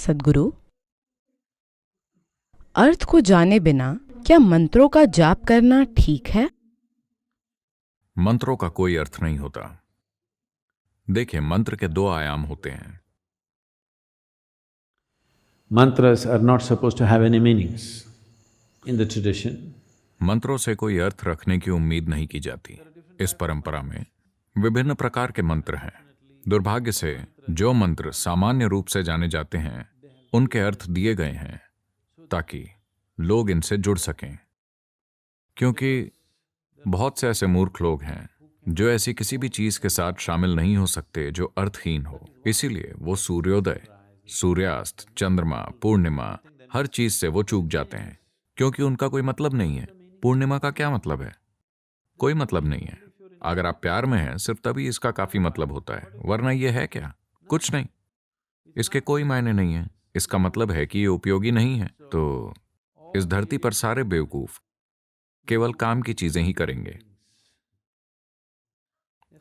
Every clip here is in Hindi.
सद्गुरु, अर्थ को जाने बिना क्या मंत्रों का जाप करना ठीक है? मंत्रों का कोई अर्थ नहीं होता। देखिए, मंत्र के दो आयाम होते हैं। Mantras are not supposed to have any meanings in the tradition. मंत्रों से कोई अर्थ रखने की उम्मीद नहीं की जाती। इस परंपरा में विभिन्न प्रकार के मंत्र हैं। दुर्भाग्य से जो मंत्र सामान्य रूप से जाने जाते हैं उनके अर्थ दिए गए हैं ताकि लोग इनसे जुड़ सकें, क्योंकि बहुत से ऐसे मूर्ख लोग हैं जो ऐसी किसी भी चीज के साथ शामिल नहीं हो सकते जो अर्थहीन हो। इसीलिए वो सूर्योदय, सूर्यास्त, चंद्रमा, पूर्णिमा, हर चीज से वो चूक जाते हैं, क्योंकि उनका कोई मतलब नहीं है। पूर्णिमा का क्या मतलब है? कोई मतलब नहीं है। अगर आप प्यार में हैं सिर्फ तभी इसका काफी मतलब होता है, वरना ये है क्या? कुछ नहीं। इसके कोई मायने नहीं है। इसका मतलब है कि ये उपयोगी नहीं है। तो इस धरती पर सारे बेवकूफ केवल काम की चीजें ही करेंगे।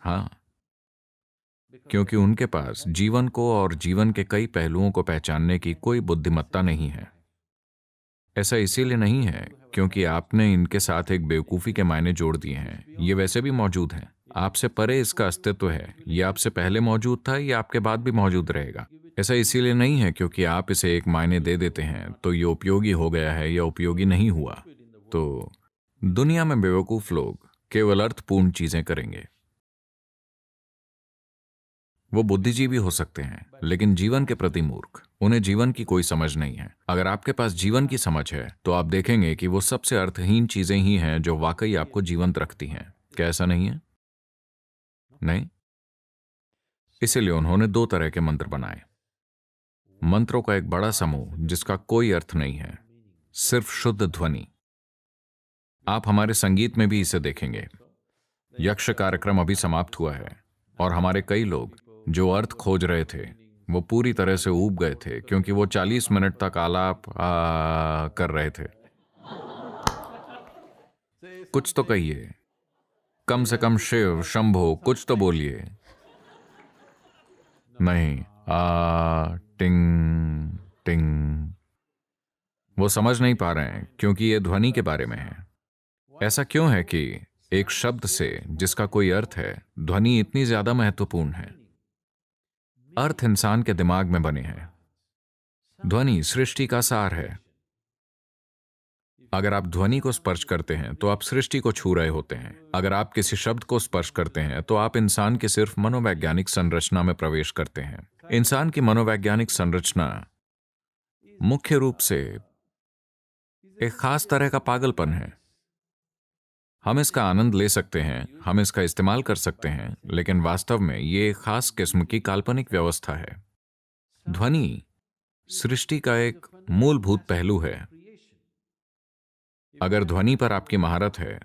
हाँ, क्योंकि उनके पास जीवन को और जीवन के कई पहलुओं को पहचानने की कोई बुद्धिमत्ता नहीं है। ऐसा इसीलिए नहीं है क्योंकि आपने इनके साथ एक बेवकूफी के मायने जोड़ दिए हैं। ये वैसे भी मौजूद हैं। आपसे परे इसका अस्तित्व है। ये आपसे पहले मौजूद था, ये आपके बाद भी मौजूद रहेगा। ऐसा इसीलिए नहीं है क्योंकि आप इसे एक मायने दे देते हैं तो ये उपयोगी हो गया है या उपयोगी नहीं हुआ। तो दुनिया में बेवकूफ लोग केवल अर्थपूर्ण चीजें करेंगे। वो बुद्धिजीवी हो सकते हैं लेकिन जीवन के प्रति मूर्ख। उन्हें जीवन की कोई समझ नहीं है। अगर आपके पास जीवन की समझ है तो आप देखेंगे कि वो सबसे अर्थहीन चीजें ही हैं जो वाकई आपको जीवंत रखती हैं। क्या ऐसा नहीं है? नहीं। इसीलिए उन्होंने दो तरह के मंत्र बनाए। मंत्रों का एक बड़ा समूह जिसका कोई अर्थ नहीं है, सिर्फ शुद्ध ध्वनि। आप हमारे संगीत में भी इसे देखेंगे। यक्ष कार्यक्रम अभी समाप्त हुआ है और हमारे कई लोग जो अर्थ खोज रहे थे वो पूरी तरह से ऊब गए थे क्योंकि वो 40 मिनट तक आलाप कर रहे थे। कुछ तो कहिए, कम से कम शिव शंभो कुछ तो बोलिए। नहीं, टिंग टिंग। वो समझ नहीं पा रहे हैं क्योंकि ये ध्वनि के बारे में है। ऐसा क्यों है कि एक शब्द से जिसका कोई अर्थ है, ध्वनि इतनी ज्यादा महत्वपूर्ण है? अर्थ इंसान के दिमाग में बने हैं। ध्वनि सृष्टि का सार है। अगर आप ध्वनि को स्पर्श करते हैं तो आप सृष्टि को छू रहे होते हैं। अगर आप किसी शब्द को स्पर्श करते हैं तो आप इंसान की सिर्फ मनोवैज्ञानिक संरचना में प्रवेश करते हैं। इंसान की मनोवैज्ञानिक संरचना मुख्य रूप से एक खास तरह का पागलपन है। हम इसका आनंद ले सकते हैं, हम इसका इस्तेमाल कर सकते हैं, लेकिन वास्तव में ये एक खास किस्म की काल्पनिक व्यवस्था है। ध्वनि सृष्टि का एक मूलभूत पहलू है। अगर ध्वनि पर आपकी महारत है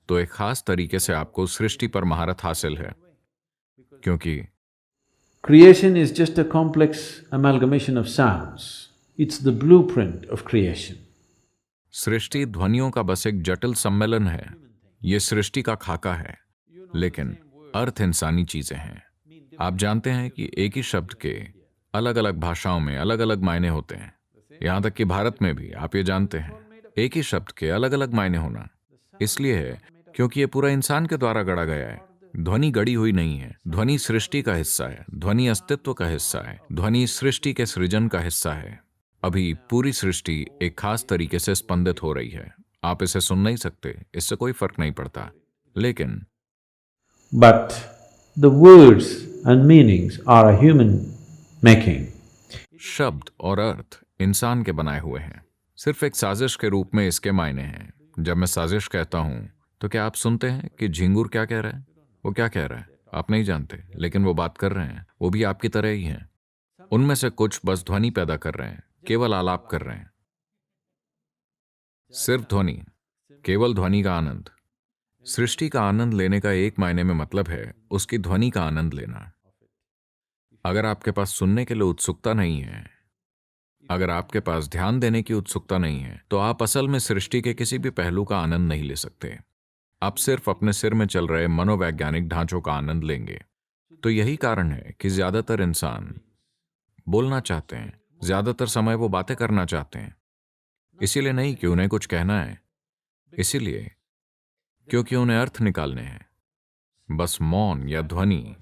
तो एक खास तरीके से आपको सृष्टि पर महारत हासिल है, क्योंकि Creation is just a complex amalgamation of sounds. It's the blueprint of creation. सृष्टि ध्वनियों का बस एक जटिल सम्मेलन है। ये सृष्टि का खाका है, लेकिन अर्थ इंसानी चीजें हैं। आप जानते हैं कि एक ही शब्द के अलग अलग भाषाओं में अलग अलग मायने होते हैं। यहां तक कि भारत में भी आप ये जानते हैं, एक ही शब्द के अलग अलग मायने होना इसलिए है क्योंकि ये पूरा इंसान के द्वारा गढ़ा गया है। ध्वनि गढ़ी हुई नहीं है। ध्वनि सृष्टि का हिस्सा है। ध्वनि अस्तित्व का हिस्सा है। ध्वनि सृष्टि के सृजन का हिस्सा है। अभी पूरी सृष्टि एक खास तरीके से स्पंदित हो रही है। आप इसे सुन नहीं सकते, इससे कोई फर्क नहीं पड़ता, लेकिन But the words and meanings are a human making. शब्द और अर्थ इंसान के बनाए हुए हैं। सिर्फ एक साजिश के रूप में इसके मायने हैं। जब मैं साजिश कहता हूं तो क्या आप सुनते हैं कि झिंगुर क्या कह रहा है? वो क्या कह रहा है आप नहीं जानते, लेकिन वो बात कर रहे हैं। वो भी आपकी तरह ही हैं। उनमें से कुछ बस ध्वनि पैदा कर रहे हैं, केवल आलाप कर रहे हैं। सिर्फ ध्वनि, केवल ध्वनि का आनंद। सृष्टि का आनंद लेने का एक मायने में मतलब है उसकी ध्वनि का आनंद लेना। अगर आपके पास सुनने के लिए उत्सुकता नहीं है, अगर आपके पास ध्यान देने की उत्सुकता नहीं है, तो आप असल में सृष्टि के किसी भी पहलू का आनंद नहीं ले सकते। आप सिर्फ अपने सिर में चल रहे मनोवैज्ञानिक ढांचों का आनंद लेंगे। तो यही कारण है कि ज्यादातर इंसान बोलना चाहते हैं, ज्यादातर समय वो बातें करना चाहते हैं, इसीलिए नहीं कि उन्हें कुछ कहना है, इसीलिए क्योंकि उन्हें अर्थ निकालने हैं। बस मौन या ध्वनि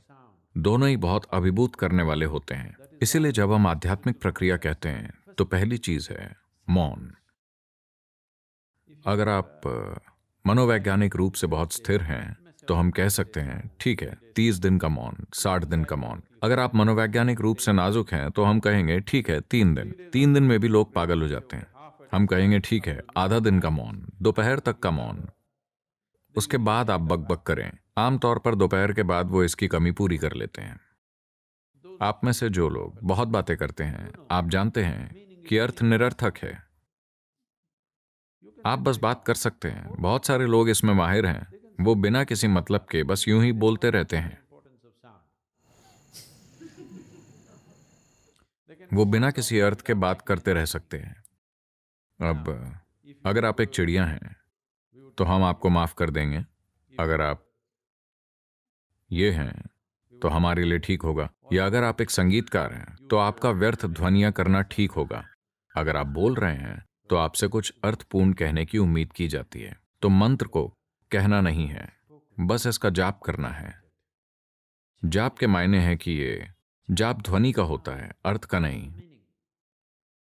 दोनों ही बहुत अभिभूत करने वाले होते हैं। इसीलिए जब हम आध्यात्मिक प्रक्रिया कहते हैं तो पहली चीज है मौन। अगर आप मनोवैज्ञानिक रूप से बहुत स्थिर हैं तो हम कह सकते हैं ठीक है 30 दिन का मौन, 60 दिन का मौन। अगर आप मनोवैज्ञानिक रूप से नाजुक हैं तो हम कहेंगे ठीक है 3 दिन। 3 दिन में भी लोग पागल हो जाते हैं। हम कहेंगे ठीक है आधा दिन का मौन, दोपहर तक का मौन। उसके बाद आप बकबक करें। आमतौर पर दोपहर के बाद वो इसकी कमी पूरी कर लेते हैं। आप में से जो लोग बहुत बातें करते हैं, आप जानते हैं कि अर्थ निरर्थक है। आप बस बात कर सकते हैं। बहुत सारे लोग इसमें माहिर हैं, वो बिना किसी मतलब के बस यूं ही बोलते रहते हैं। वो बिना किसी अर्थ के बात करते रह सकते हैं। अब अगर आप एक चिड़िया हैं तो हम आपको माफ कर देंगे। अगर आप ये हैं तो हमारे लिए ठीक होगा। या अगर आप एक संगीतकार हैं तो आपका व्यर्थ ध्वनियां करना ठीक होगा। अगर आप बोल रहे हैं तो आपसे कुछ अर्थपूर्ण कहने की उम्मीद की जाती है। तो मंत्र को कहना नहीं है, बस इसका जाप करना है। जाप के मायने हैं कि ये जाप ध्वनि का होता है, अर्थ का नहीं।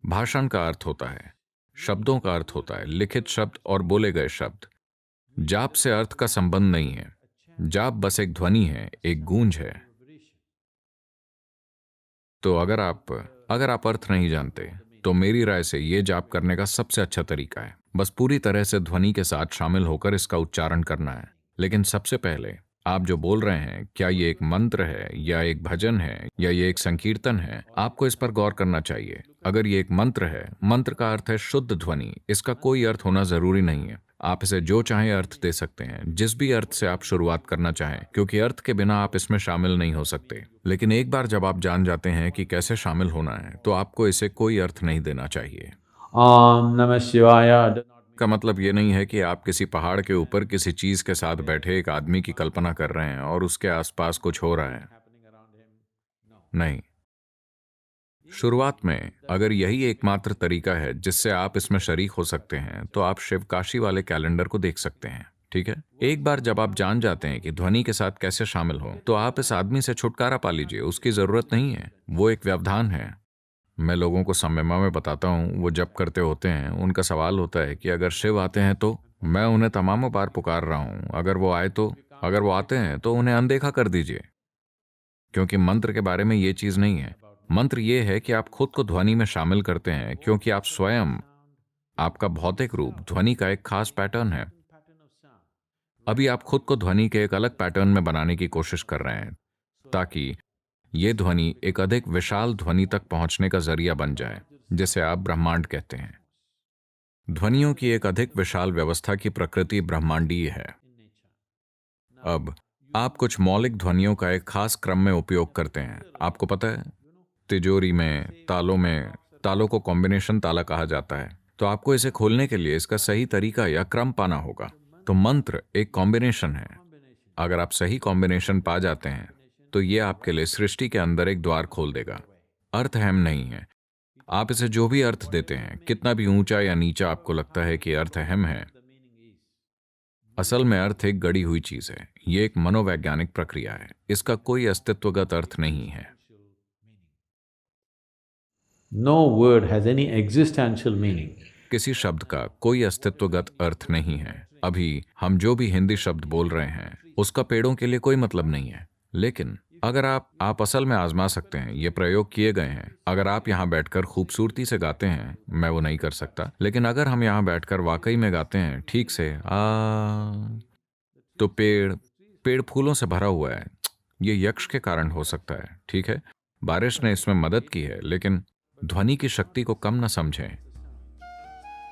भाषण का अर्थ होता है, शब्दों का अर्थ होता है, लिखित शब्द और बोले गए शब्द। जाप से अर्थ का संबंध नहीं है। जाप बस एक ध्वनि है, एक गूंज है। तो अगर आप अर्थ नहीं जानते तो मेरी राय से ये जाप करने का सबसे अच्छा तरीका है बस पूरी तरह से ध्वनि के साथ शामिल होकर इसका उच्चारण करना है। लेकिन सबसे पहले आप जो बोल रहे हैं, क्या ये एक मंत्र है या एक भजन है या ये एक संकीर्तन है, आपको इस पर गौर करना चाहिए। अगर ये एक मंत्र है, मंत्र का अर्थ है शुद्ध ध्वनि। इसका कोई अर्थ होना जरूरी नहीं है। आप इसे जो चाहें अर्थ दे सकते हैं, जिस भी अर्थ से आप शुरुआत करना चाहें, क्योंकि अर्थ के बिना आप इसमें शामिल नहीं हो सकते। लेकिन एक बार जब आप जान जाते हैं कि कैसे शामिल होना है तो आपको इसे कोई अर्थ नहीं देना चाहिए। Om Namah Shivaya. का मतलब ये नहीं है कि आप किसी पहाड़ के ऊपर किसी चीज के साथ बैठे एक आदमी की कल्पना कर रहे हैं और उसके आसपास कुछ हो रहा है। नहीं। शुरुआत में अगर यही एकमात्र तरीका है जिससे आप इसमें शरीक हो सकते हैं तो आप शिवकाशी वाले कैलेंडर को देख सकते हैं। ठीक है, एक बार जब आप जान जाते हैं कि ध्वनि के साथ कैसे शामिल हो तो आप इस आदमी से छुटकारा पा लीजिए। उसकी जरूरत नहीं है, वो एक व्यवधान है। मैं लोगों को सम्यमा में बताता हूँ, वो जप करते होते हैं, उनका सवाल होता है कि अगर शिव आते हैं तो मैं उन्हें तमामों बार पुकार रहा हूँ, अगर वो आते हैं तो उन्हें अनदेखा कर दीजिए। क्योंकि मंत्र के बारे में ये चीज नहीं है। मंत्र ये है कि आप खुद को ध्वनि में शामिल करते हैं, क्योंकि आप स्वयं, आपका भौतिक रूप ध्वनि का एक खास पैटर्न है। अभी आप खुद को ध्वनि के एक अलग पैटर्न में बनाने की कोशिश कर रहे हैं ताकि ये ध्वनि एक अधिक विशाल ध्वनि तक पहुंचने का जरिया बन जाए, जिसे आप ब्रह्मांड कहते हैं। ध्वनियों की एक अधिक विशाल व्यवस्था की प्रकृति ब्रह्मांडीय है। अब आप कुछ मौलिक ध्वनियों का एक खास क्रम में उपयोग करते हैं। आपको पता है, तिजोरी में तालों को कॉम्बिनेशन ताला कहा जाता है। तो आपको इसे खोलने के लिए इसका सही तरीका या क्रम पाना होगा। तो मंत्र एक कॉम्बिनेशन है। अगर आप सही कॉम्बिनेशन पा जाते हैं तो ये आपके लिए सृष्टि के अंदर एक द्वार खोल देगा। अर्थ अहम नहीं है। आप इसे जो भी अर्थ देते हैं, कितना भी ऊंचा या नीचा आपको लगता है कि अर्थ अहम है, असल में अर्थ एक गढ़ी हुई चीज है। ये एक मनोवैज्ञानिक प्रक्रिया है। इसका कोई अस्तित्वगत अर्थ नहीं है। No word has any existential meaning. किसी शब्द का कोई अस्तित्वगत अर्थ नहीं है। अभी हम जो भी हिंदी शब्द बोल रहे हैं उसका पेड़ों के लिए कोई मतलब नहीं है। लेकिन अगर आप असल में आजमा सकते हैं, ये प्रयोग किए गए हैं। अगर आप यहाँ बैठकर खूबसूरती से गाते हैं, मैं वो नहीं कर सकता, लेकिन अगर हम यहाँ बैठकर वाकई में गाते हैं ठीक से तो पेड़ फूलों से भरा हुआ है। ये यक्ष के कारण हो सकता है, ठीक है, बारिश ने इसमें मदद की है, लेकिन ध्वनि की शक्ति को कम न समझें।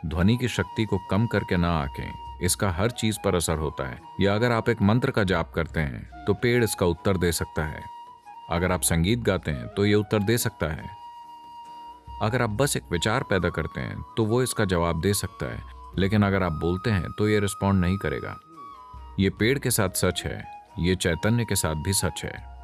ध्वनि की शक्ति को कम करके ना आंकें। इसका हर चीज पर असर होता है। या अगर आप एक मंत्र का जाप करते हैं तो पेड़ इसका उत्तर दे सकता है। अगर आप संगीत गाते हैं तो ये उत्तर दे सकता है। अगर आप बस एक विचार पैदा करते हैं तो वो इसका जवाब दे सकता है। लेकिन अगर आप बोलते हैं तो ये रिस्पॉन्ड नहीं करेगा। ये पेड़ के साथ सच है, ये चैतन्य के साथ भी सच है।